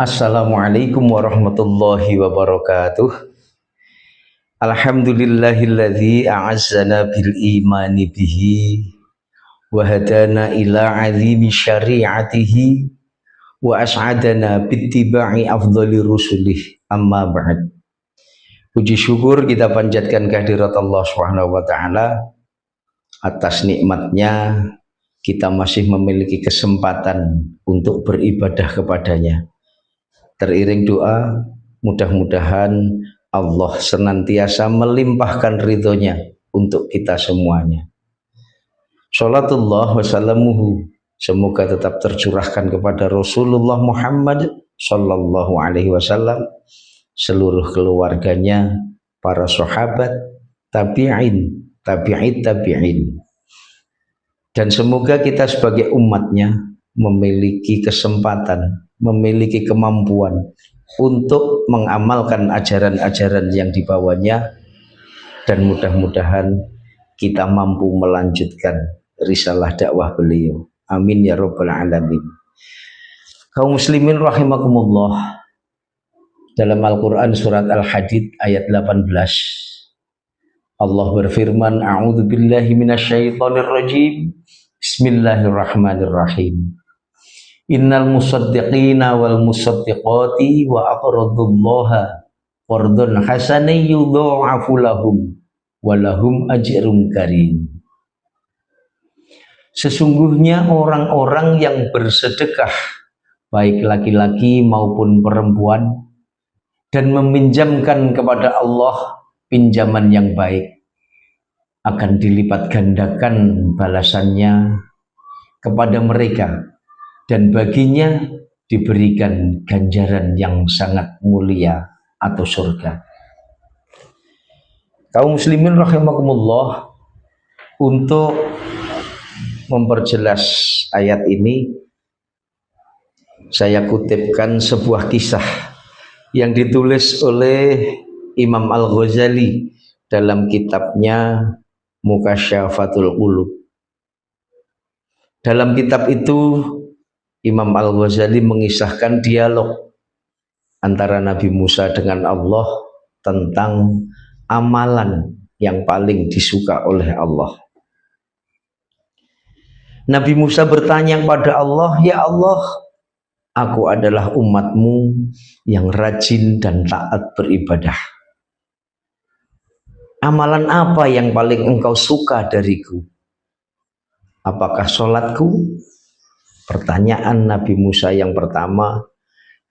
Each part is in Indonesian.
Assalamualaikum warahmatullahi wabarakatuh. Alhamdulillahilladzi a'azzana bil imani bihi wa hadana ila azimi syari'atihi wa as'adana bittiba'i afdhali rusulih amma ba'd. Puji syukur kita panjatkan kehadirat Allah Subhanahu wa taala atas nikmatnya kita masih memiliki kesempatan untuk beribadah kepadanya. Teriring doa, mudah-mudahan Allah senantiasa melimpahkan ridhonya untuk kita semuanya. Salatullah wassalamuhu, semoga tetap tercurahkan kepada Rasulullah Muhammad sallallahu alaihi wasallam, seluruh keluarganya, para sahabat, tabi'in, tabi'in. Dan semoga kita sebagai umatnya memiliki kesempatan, memiliki kemampuan untuk mengamalkan ajaran-ajaran yang dibawanya, dan mudah-mudahan kita mampu melanjutkan risalah dakwah beliau. Amin ya rabbal alamin. Kaum muslimin rahimakumullah, dalam Al-Quran surat Al-Hadid ayat 18 Allah berfirman, a'udzu billahi minasyaitonir rajim, bismillahirrahmanirrahim. Innal musaddiqina wal musaddiqati wa aqradullaha qardun hasanan yudha'afu lahum wa lahum ajrun karim. Sesungguhnya orang-orang yang bersedekah, baik laki-laki maupun perempuan, dan meminjamkan kepada Allah pinjaman yang baik, akan dilipat gandakan balasannya kepada mereka, dan baginya diberikan ganjaran yang sangat mulia atau surga. Kaum muslimin rahimakumullah, untuk memperjelas ayat ini saya kutipkan sebuah kisah yang ditulis oleh Imam Al-Ghazali dalam kitabnya Mukasyafatul Qulub. Dalam kitab itu Imam Al-Ghazali mengisahkan dialog antara Nabi Musa dengan Allah tentang amalan yang paling disuka oleh Allah. Nabi Musa bertanya kepada Allah, "Ya Allah, aku adalah umatmu yang rajin dan taat beribadah. Amalan apa yang paling engkau suka dariku? Apakah sholatku?" Pertanyaan Nabi Musa yang pertama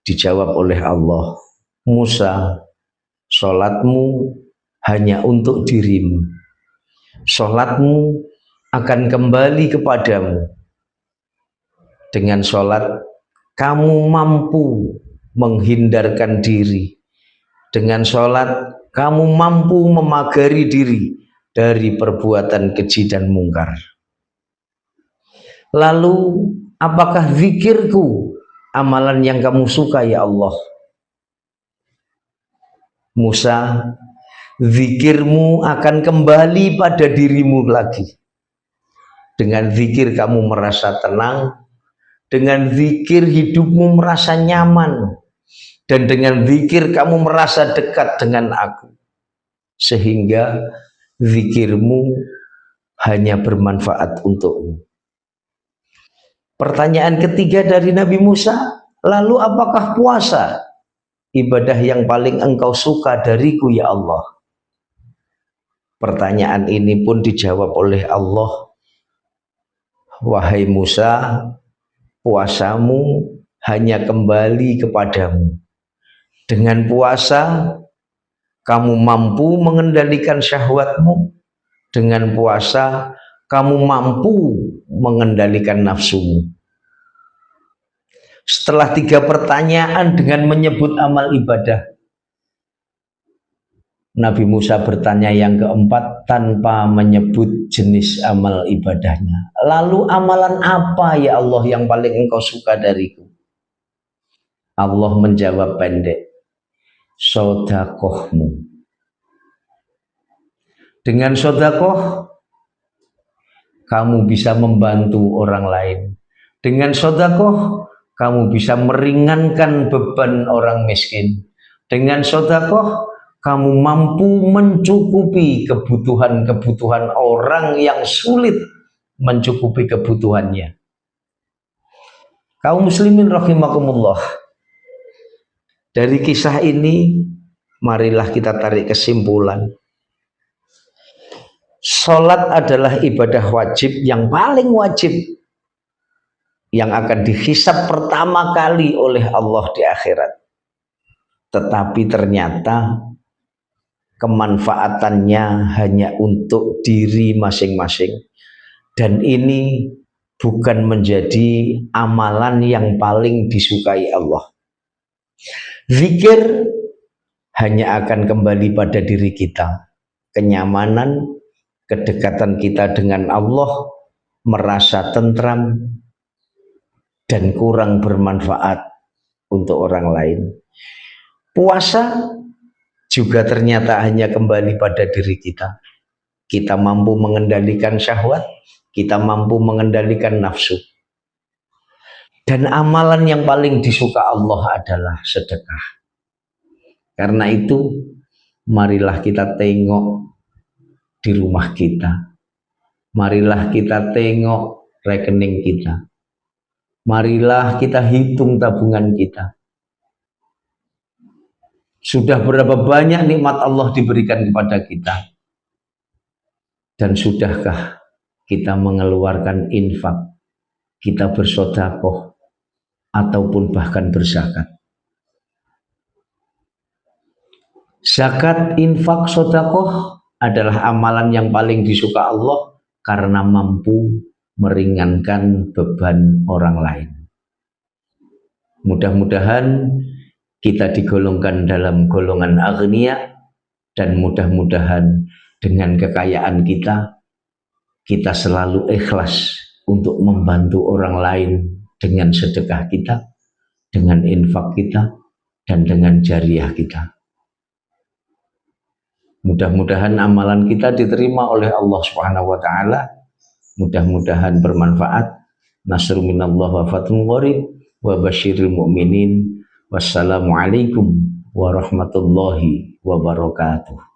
dijawab oleh Allah, "Musa, sholatmu hanya untuk dirimu. Sholatmu akan kembali kepadamu. Dengan sholat kamu mampu menghindarkan diri. Dengan sholat kamu mampu memagari diri dari perbuatan keji dan mungkar. Lalu apakah zikirku amalan yang kamu suka ya Allah?" Musa, zikirmu akan kembali pada dirimu lagi. Dengan zikir kamu merasa tenang, dengan zikir hidupmu merasa nyaman, dan dengan zikir kamu merasa dekat dengan aku, sehingga zikirmu hanya bermanfaat untukmu. Pertanyaan ketiga dari Nabi Musa, lalu apakah puasa ibadah yang paling engkau suka dariku ya Allah? Pertanyaan ini pun dijawab oleh Allah, "Wahai Musa, puasamu hanya kembali kepadamu. Dengan puasa kamu mampu mengendalikan syahwatmu. Dengan puasa kamu mampu mengendalikan nafsumu." Setelah 3 pertanyaan dengan menyebut amal ibadah, Nabi Musa bertanya yang keempat tanpa menyebut jenis amal ibadahnya. "Lalu amalan apa ya Allah yang paling engkau suka dariku?" Allah menjawab pendek, "Sodakohmu." Dengan sodakoh kamu bisa membantu orang lain. Dengan sodakoh kamu bisa meringankan beban orang miskin. Dengan sedekah kamu mampu mencukupi kebutuhan-kebutuhan orang yang sulit mencukupi kebutuhannya. Kaum muslimin rahimakumullah. Dari kisah ini marilah kita tarik kesimpulan. Salat adalah ibadah wajib yang paling wajib yang akan dihisab pertama kali oleh Allah di akhirat. Tetapi ternyata kemanfaatannya hanya untuk diri masing-masing, dan ini bukan menjadi amalan yang paling disukai Allah. Zikir hanya akan kembali pada diri kita, kenyamanan, kedekatan kita dengan Allah, merasa tentram dan kurang bermanfaat untuk orang lain. Puasa juga ternyata hanya kembali pada diri kita. Kita mampu mengendalikan syahwat, kita mampu mengendalikan nafsu. Dan amalan yang paling disuka Allah adalah sedekah. Karena itu, marilah kita tengok di rumah kita. Marilah kita tengok rekening kita. Marilah kita hitung tabungan kita. Sudah berapa banyak nikmat Allah diberikan kepada kita? Dan sudahkah kita mengeluarkan infak, kita bersedekah, ataupun bahkan berzakat? Zakat, infak, sedekah adalah amalan yang paling disuka Allah karena mampu meringankan beban orang lain. Mudah-mudahan kita digolongkan dalam golongan aghnia, dan mudah-mudahan dengan kekayaan kita selalu ikhlas untuk membantu orang lain dengan sedekah kita, dengan infak kita, dan dengan jariah kita. Mudah-mudahan amalan kita diterima oleh Allah Subhanahu wa taala. Mudah-mudahan bermanfaat. Nasrun minallah wa fathun qarib wa basyiril mu'minin. Wassalamualaikum warahmatullahi wabarakatuh.